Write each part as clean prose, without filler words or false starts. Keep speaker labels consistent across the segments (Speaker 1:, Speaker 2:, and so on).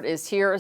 Speaker 1: Is here.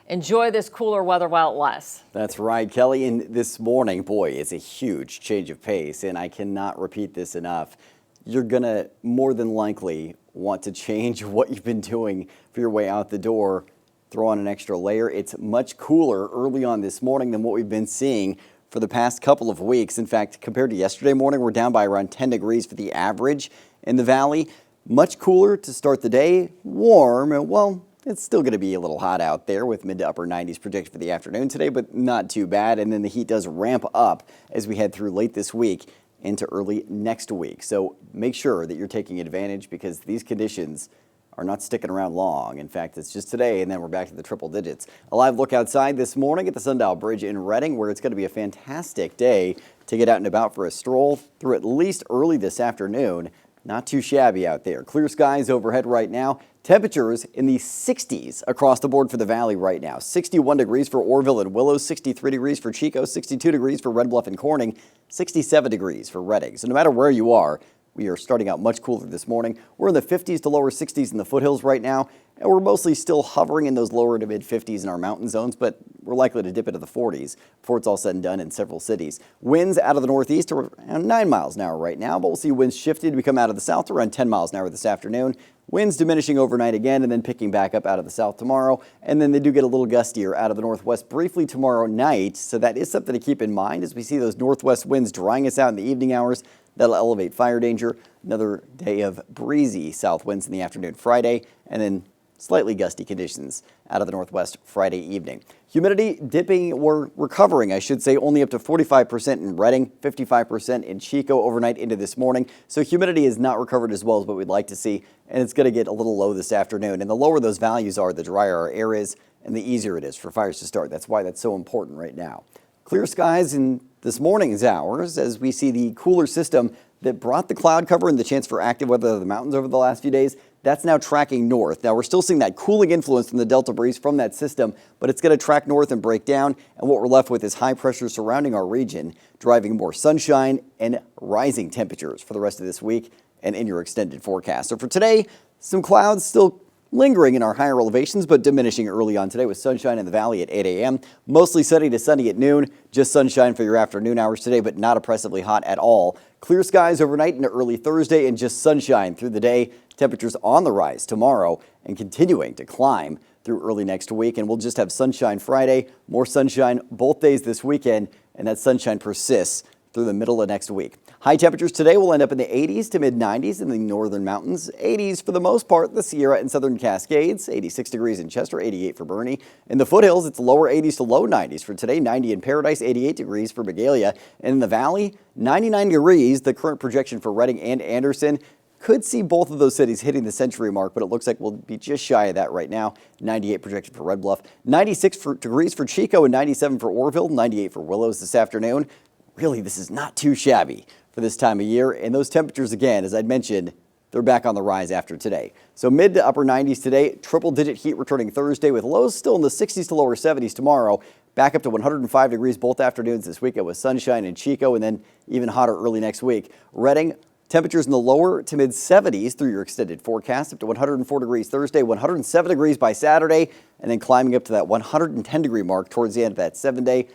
Speaker 1: Enjoy this cooler weather while it lasts.
Speaker 2: That's right, Kelly. And this morning, boy, it's a huge change of pace, and I cannot repeat this enough. You're going to more than likely want to change what you've been doing for your way out the door. Throw on an extra layer. It's much cooler early on this morning than what we've been seeing for the past couple of weeks. In fact, compared to yesterday morning, we're down by around 10 degrees for the average in the valley. Much cooler to start the day. Warm, and well, it's still going to be a little hot out there with mid to upper 90s predicted for the afternoon today, but not too bad. And then the heat does ramp up as we head through late this week into early next week. So make sure that you're taking advantage because these conditions are not sticking around long. In fact, it's just today, and then we're back to the triple digits. A live look outside this morning at the Sundial Bridge in Reading, where it's going to be a fantastic day to get out and about for a stroll through at least early this afternoon. Not too shabby out there. Clear skies overhead right now. Temperatures in the 60s across the board for the valley right now. 61 degrees for Orville and Willows, 63 degrees for Chico, 62 degrees for Red Bluff and Corning, 67 degrees for Reading. So no matter where you are, we are starting out much cooler this morning. We're in the 50s to lower 60s in the foothills right now, and we're mostly still hovering in those lower to mid 50s in our mountain zones, but we're likely to dip into the 40s before it's all said and done in several cities. Winds out of the northeast are around 9 miles an hour right now, but we'll see winds shifted to become out of the south around 10 miles an hour this afternoon. Winds diminishing overnight again and then picking back up out of the south tomorrow. And then they do get a little gustier out of the northwest briefly tomorrow night. So that is something to keep in mind as we see those northwest winds drying us out in the evening hours. That'll elevate fire danger. Another day of breezy south winds in the afternoon Friday, and then slightly gusty conditions out of the northwest Friday evening. Humidity dipping or recovering, I should say, only up to 45% in Reading, 55% in Chico overnight into this morning. So humidity is not recovered as well as what we'd like to see, and it's going to get a little low this afternoon. And the lower those values are, the drier our air is, and the easier it is for fires to start. That's why that's so important right now. Clear skies in this morning's hours as we see the cooler system that brought the cloud cover and the chance for active weather in the mountains over the last few days. That's now tracking north. Now, we're still seeing that cooling influence from the Delta breeze from that system, but it's going to track north and break down. And what we're left with is high pressure surrounding our region, driving more sunshine and rising temperatures for the rest of this week and in your extended forecast. So for today, some clouds still lingering in our higher elevations, but diminishing early on today with sunshine in the valley at 8 a.m. Mostly sunny to sunny at noon. Just sunshine for your afternoon hours today, but not oppressively hot at all. Clear skies overnight into early Thursday and just sunshine through the day. Temperatures on the rise tomorrow and continuing to climb through early next week. And we'll just have sunshine Friday, more sunshine both days this weekend, and that sunshine persists through the middle of next week. High temperatures today will end up in the 80s to mid 90s in the northern mountains. 80s for the most part, the Sierra and Southern Cascades. 86 degrees in Chester, 88 for Bernie. In the foothills, it's lower 80s to low 90s for today. 90 in Paradise, 88 degrees for Magalia. And in the valley, 99 degrees, the current projection for Reading and Anderson. Could see both of those cities hitting the century mark, but it looks like we'll be just shy of that right now. 98 projected for Red Bluff. 96 degrees for Chico and 97 for Orville. 98 for Willows this afternoon. Really, this is not too shabby for this time of year. And those temperatures, again, as I'd mentioned, they're back on the rise after today. So mid to upper 90s today, triple-digit heat returning Thursday with lows still in the 60s to lower 70s tomorrow. Back up to 105 degrees both afternoons this weekend with sunshine in Chico and then even hotter early next week. Reading, temperatures in the lower to mid 70s through your extended forecast, up to 104 degrees Thursday, 107 degrees by Saturday, and then climbing up to that 110 degree mark towards the end of that 7-day.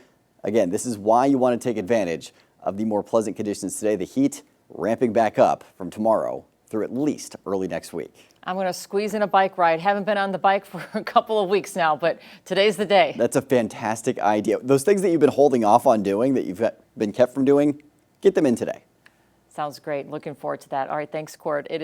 Speaker 2: Again, this is why you want to take advantage of the more pleasant conditions today. The heat ramping back up from tomorrow through at least early next week.
Speaker 1: I'm going to squeeze in a bike ride. Haven't been on the bike for a couple of weeks now, but today's the day.
Speaker 2: That's a fantastic idea. Those things that you've been holding off on doing, that you've been kept from doing, get them in today.
Speaker 1: Sounds great. Looking forward to that. All right, thanks, Court.